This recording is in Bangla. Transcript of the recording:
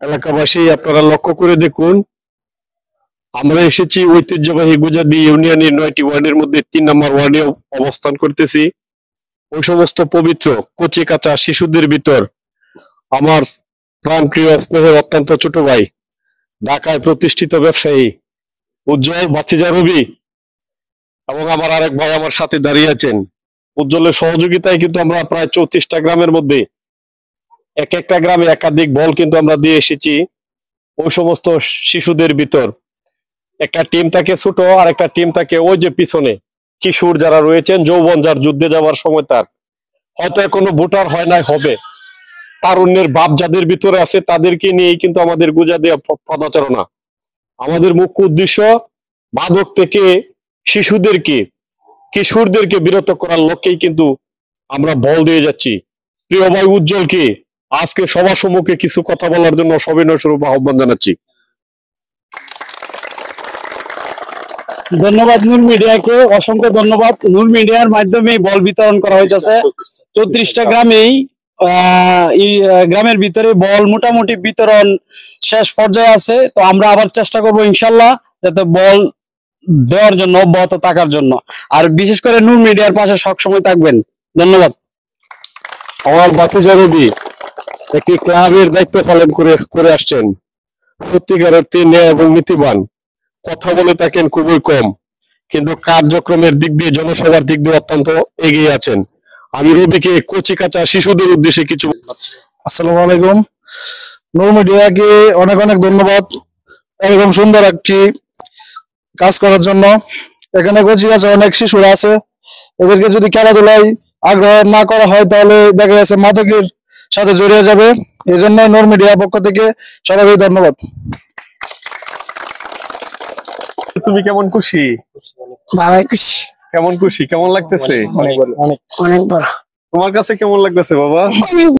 এলাকাবাসী আপনারা লক্ষ্য করে দেখুন, আমরা এসেছি ঐতিহ্যবাহী গুজাদি ইউনিয়নের 9টি ওয়ার্ডের মধ্যে 3 নম্বর ওয়ার্ডে অবস্থান করতেছি। ওই সমস্ত পবিত্র কচি কাঁচা শিশুদের ভিতর আমার প্রাণপ্রিয় স্নেহের অত্যন্ত ছোট ভাই, ঢাকায় প্রতিষ্ঠিত ব্যবসায়ী উজ্জ্বল বাতিজা রবি এবং আমার আরেক ভাই আমার সাথে দাঁড়িয়ে আছেন। উজ্জ্বলের সহযোগিতায় কিন্তু আমরা প্রায় 34টা গ্রামের মধ্যে এক একটা গ্রামে একাধিক বল কিন্তু আমরা দিয়ে এসেছি ওই সমস্ত শিশুদের ভিতর। একটা টিম থাকে ছোট আর একটা টিম থাকে ওই যে পিছনে কিশোর যারা রয়েছেন, যৌবন যার যুদ্ধে যাওয়ার সময়, তার হয়তো এখনো ভোটার হয় নাই, হবে, তারুণ্যের ভাব যাদের ভিতরে আছে তাদেরকে নিয়েই কিন্তু আমাদের গুজাদিয়া পদাচারণা। আমাদের মুখ্য উদ্দেশ্য মাদক থেকে শিশুদেরকে কিশোরদেরকে বিরত করার লক্ষ্যেই কিন্তু আমরা বল দিয়ে যাচ্ছি। প্রিয় ভাই উজ্জ্বলকে আজকে সবার সম্মুখে কিছু কথা বলার জন্য সবিনয় স্বরূপ আহ্বান জানাচ্ছি। ধন্যবাদ নূর মিডিয়াকে, অসংখ্য ধন্যবাদ। নূর মিডিয়ার মাধ্যমে বল বিতরণ করা হইতেছে 34টা গ্রামেই। এই গ্রামের ভিতরে বল মোটামুটি বিতরণ শেষ পর্যায়ে আছে। তো আমরা আবার চেষ্টা করবো ইনশাল্লাহ যাতে বল দেওয়ার জন্য অব্যাহত থাকার জন্য, আর বিশেষ করে নূর মিডিয়ার পাশে সবসময় থাকবেন। ধন্যবাদ। আমার বাতিজা রবি একটি ক্লাবের দায়িত্ব পালন করে আসছেন। সত্যিকার অর্থে ন্যায় এবং নীতিবান, কথা বলে থাকেন খুবই কম, কিন্তু কার্যক্রমের দিক দিয়ে জনসভার দিক দিয়ে অত্যন্ত এগিয়ে আছেন। আমি রবিকে কচি কাঁচা শিশুদের উদ্দেশ্যে কিছু। আসসালামু আলাইকুম। নূর মিডিয়াকে অনেক অনেক ধন্যবাদ এরকম সুন্দর একটি কাজ করার জন্য। এখানে কচি কাঁচা অনেক শিশুরা আছে, এদেরকে যদি খেলাধুলায় আগ্রহ না করা হয় তাহলে দেখা যাচ্ছে মাদকের সাথে জড়িয়ে যাবে। এই জন্য নূর মিডিয়ার পক্ষ থেকে সবাইকে ধন্যবাদ। তুমি কেমন খুশি? বাবাই খুশি। কেমন খুশি? কেমন লাগতেছে? অনেক বড়। তোমার কাছে কেমন লাগতেছে বাবা?